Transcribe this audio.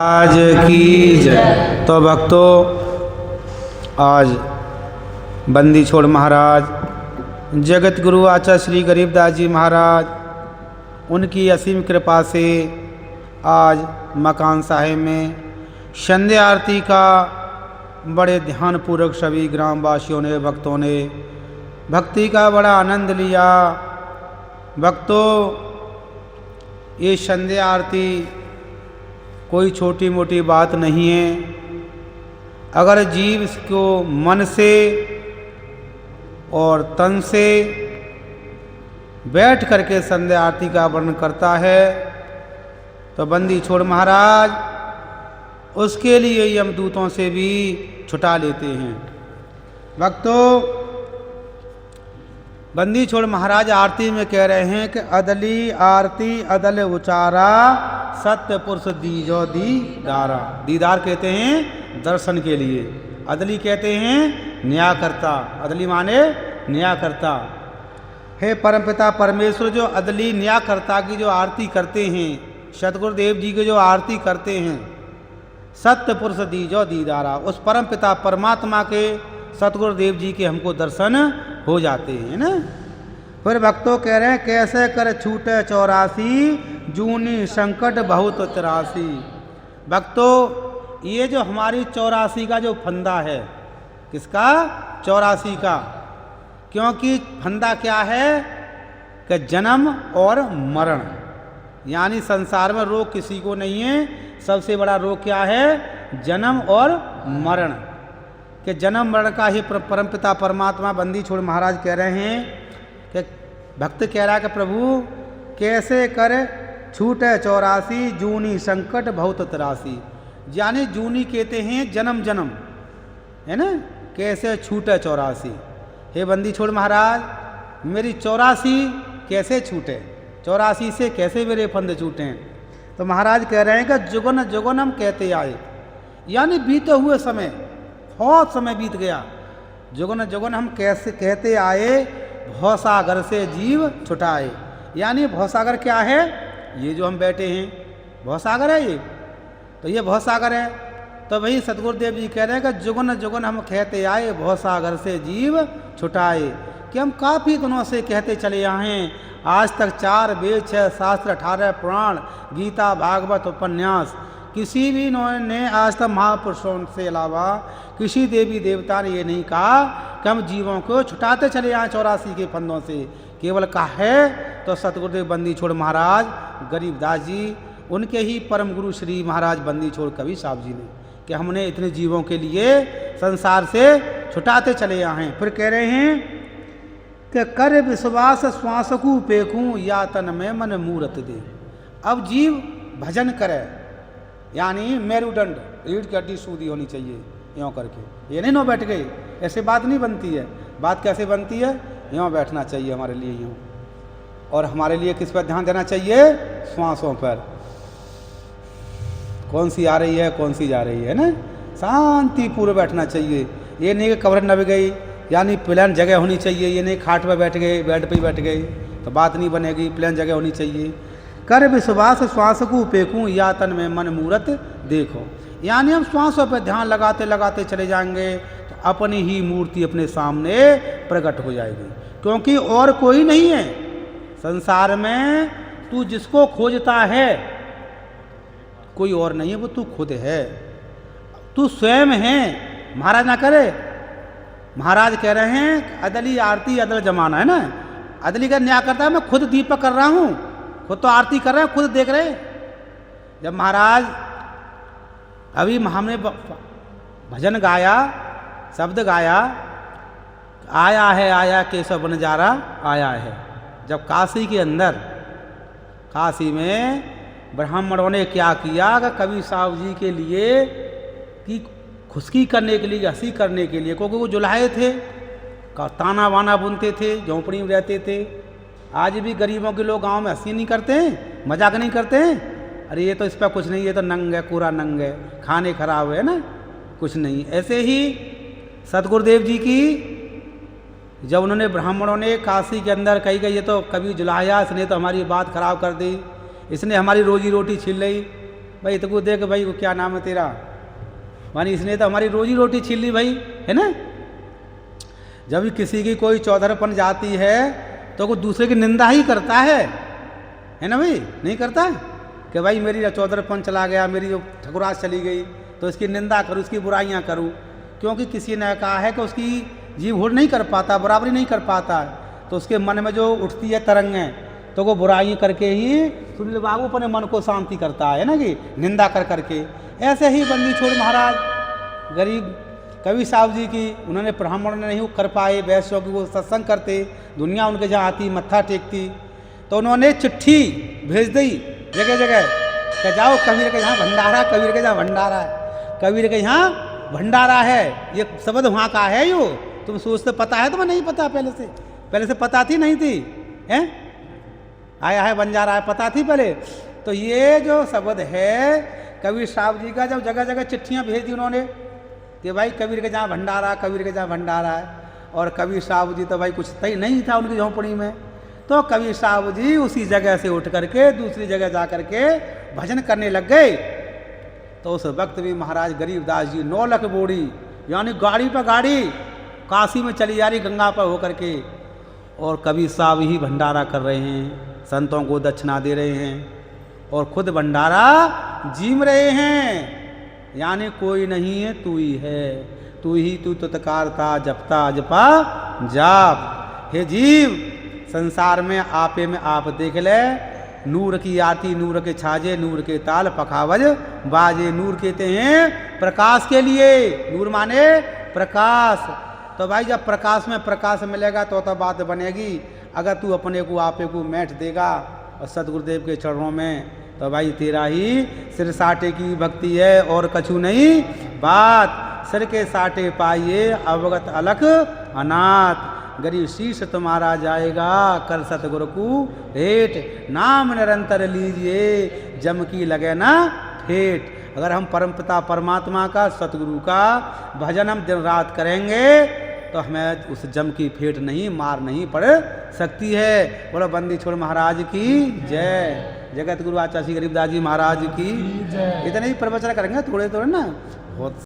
आज की जय। तो भक्तों, आज बंदी छोड़ महाराज जगत गुरु आचार्य श्री गरीबदास जी महाराज, उनकी असीम कृपा से आज मकान साहिब में संध्या आरती का बड़े ध्यान पूर्वक सभी ग्रामवासियों ने, भक्तों ने भक्ति का बड़ा आनंद लिया। भक्तों, ये संध्या आरती कोई छोटी मोटी बात नहीं है। अगर जीव इसको मन से और तन से बैठ करके संध्या आरती का वर्णन करता है तो बंदी छोड़ महाराज उसके लिए यमदूतों से भी छुटा लेते हैं। भक्तों, बंदी छोड़ महाराज आरती में कह रहे हैं कि अदली आरती अदल उचारा सत्य पुरुष दीजो दीदारा। दीदार कहते हैं दर्शन के लिए, अदली कहते हैं न्यायकर्ता। अदली माने न्यायकर्ता। हे परमपिता परमेश्वर, जो अदली न्यायकर्ता की जो आरती करते हैं, सतगुरुदेव जी की जो आरती करते हैं, सत्य पुरुष दीजो दीदारा, उस परमपिता परमात्मा के सतगुरुदेव जी के हमको दर्शन हो जाते हैं ना। फिर भक्तों कह रहे हैं कैसे कर छूटे 84 जूनी संकट बहुत 83। भक्तों, ये जो हमारी 84 का जो फंदा है, किसका? 84 का। क्योंकि फंदा क्या है कि जन्म और मरण, यानी संसार में रोग किसी को नहीं है। सबसे बड़ा रोग क्या है? जन्म और मरण। कि जन्म मरण का ही परमपिता परमात्मा बंदी छोड़ महाराज कह रहे हैं कि भक्त कह रहा है कि प्रभु कैसे कर छूटे 84 जूनी संकट बहुत 83। यानी जूनी कहते हैं जन्म जन्म, है ना। कैसे छूटे 84। हे बंदी छोड़ महाराज, मेरी 84 कैसे छूटे? 84 से कैसे मेरे फंदे छूटे? तो महाराज कह रहे हैं कि जुगन जुगन हम कहते आए, यानी बीते हुए समय, बहुत समय बीत गया। जुगन जुगन हम कैसे कहते आए, भवसागर से जीव छुटाए। यानी भवसागर क्या है? ये जो हम बैठे हैं भवसागर है ये, तो ये भवसागर है। तो वही सतगुरुदेव जी कह रहे हैं कि जुगन जुगन हम कहते आए, भवसागर से जीव छुटाए। कि हम काफ़ी दिनों से कहते चले आए हैं, आज तक 4 वेद 6 शास्त्र 18 पुराण गीता भागवत उपन्यास किसी भी ने आज तक महापुरुषों से अलावा किसी देवी देवता ने ये नहीं कहा कि हम जीवों को छुटाते चले आए 84 के फंदों से। केवल कहा है तो सतगुरुदेव बंदी छोड़ महाराज गरीबदास जी, उनके ही परम गुरु श्री महाराज बंदी छोड़ कबीर साहब जी ने, कि हमने इतने जीवों के लिए संसार से छुटाते चले आए हैं। फिर कह रहे हैं कि कर विश्वास श्वास को पेखूं या तन में मन मूरत दे। अब जीव भजन करे, यानी मेरुदंड, रीढ़ की हड्डी सूदी होनी चाहिए यों करके। ये नहीं नो बैठ गई, ऐसे बात नहीं बनती है। बात कैसे बनती है? यों बैठना चाहिए हमारे लिए, यों। और हमारे लिए किस पर ध्यान देना चाहिए? श्वासों पर, कौन सी आ रही है कौन सी जा रही है ना। शांति पूर्व बैठना चाहिए। ये नहीं कि कब्र नब गई, यानी प्लेन जगह होनी चाहिए। ये नहीं खाट पर बैठ गए, बेड पर ही बैठ गए तो बात नहीं बनेगी। प्लेन जगह होनी चाहिए। कर विश्वास श्वास को पेखूं या तन में मन मूरत देखो। यानी हम श्वासों पर ध्यान लगाते लगाते चले जाएंगे तो अपनी ही मूर्ति अपने सामने प्रकट हो जाएगी। क्योंकि और कोई नहीं है संसार में। तू जिसको खोजता है कोई और नहीं है, वो तू खुद है, तू स्वयं है। महाराज ना करे, महाराज कह रहे हैं अदली आरती अदल जमाना, है ना। अदली का न्याय करता है, मैं खुद दीपक कर रहा हूँ, खुद तो आरती कर रहे हैं, खुद देख रहे। जब महाराज अभी हमने भजन गाया, शब्द गाया, आया है आया केशव बनजारा आया है। जब काशी के अंदर, काशी में ब्राह्मणों ने क्या किया कि कबीर साहब जी के लिए कि खुशकी करने के लिए, हंसी करने के लिए, क्योंकि वो जुलाहे थे, ताना वाना बुनते थे, झोंपड़ी में रहते थे। आज भी गरीबों के लोग गांव में हंसी नहीं करते हैं, मजाक नहीं करते हैं। अरे ये तो इस पर कुछ नहीं, ये तो नंग है, पूरा नंग है, खाने खराब है ना, कुछ नहीं। ऐसे ही सतगुरुदेव जी की जब उन्होंने ब्राह्मणों ने काशी के अंदर कही गई, ये तो कभी जुलाया, इसने तो हमारी बात खराब कर दी, इसने हमारी रोजी रोटी छीन ली, भाई तो देख भाई वो क्या नाम है तेरा, मानी इसने तो हमारी रोजी रोटी छीन ली भाई, है ना। जब भी किसी की कोई चौधरपन जाती है तो वो दूसरे की निंदा ही करता है ना भाई, नहीं करता कि भाई मेरी चौधरपन चला गया, मेरी जो ठकुरास चली गई तो इसकी निंदा करूँ, उसकी बुराइयाँ करूँ, क्योंकि किसी ने कहा है कि उसकी जीव होड़ नहीं कर पाता, बराबरी नहीं कर पाता, तो उसके मन में जो उठती है तरंगें तो वो बुराई करके ही सुनील बाबू अपने मन को शांति करता है ना, कि निंदा कर करके। ऐसे ही बंदी छोड़ महाराज गरीब कवि साहब जी की, उन्होंने ब्राह्मण ने नहीं कर पाए, वैश्यों की वो सत्संग करते, दुनिया उनके जहाँ आती मत्था टेकती, तो उन्होंने चिट्ठी भेज दी जगह जगह कि जाओ कबीर के यहाँ भंडारा, कबीर के यहाँ भंडारा है, कबीर के यहाँ भंडारा है, ये शब्द वहाँ का है। यो तुम सोचते पता है, तुम्हें नहीं पता, पहले से पता थी नहीं थी, हैं आया है बंजारा है, पता थी पहले। तो ये जो शब्द है कबीर साहब जी का, जब जगह जगह चिट्ठियाँ भेज दी उन्होंने कि भाई कबीर के जहाँ भंडारा, कबीर के जहाँ भंडारा है, और कबीर साहब जी तो भाई कुछ तय नहीं था उनकी झोंपड़ी में, तो कबीर साहब जी उसी जगह से उठ करके दूसरी जगह जा करके भजन करने लग गए। तो उस वक्त भी महाराज गरीबदास जी 9 लख बोड़ी यानी गाड़ी पर गाड़ी काशी में चली जा रही गंगा पर होकर के, और कबीर साहब ही भंडारा कर रहे हैं, संतों को दक्षिणा दे रहे हैं और खुद भंडारा जीम रहे हैं। यानी कोई नहीं है, तू ही है, तू ही तू तत्कारता जपता जपा जाप। हे जीव संसार में आपे में आप देख ले, नूर की आरती नूर के छाजे, नूर के ताल पखावज बाजे। नूर कहते हैं प्रकाश के लिए, नूर माने प्रकाश। तो भाई जब प्रकाश में प्रकाश मिलेगा तो बात बनेगी। अगर तू अपने को आपे को मैट देगा और सतगुरुदेव के चरणों में, तो भाई तेरा ही सिर साटे की भक्ति है और कछु नहीं बात। सिर के साटे पाइए अवगत अलख अनाथ, गरीब शीश तुम्हारा जाएगा कर सतगुरु को भेंट। नाम निरंतर लीजिए जम की लगे ना ठेठ। अगर हम परमपिता परमात्मा का सतगुरु का भजन हम दिन रात करेंगे तो हमें उस जम की फेंट नहीं मार नहीं पड़ सकती है। बोलो बंदी छोड़ महाराज की जय, जगत गुरु आचार्य श्री गरीबदास जी महाराज की। इतने ही प्रवचन करेंगे थोड़े थोड़े ना, बहुत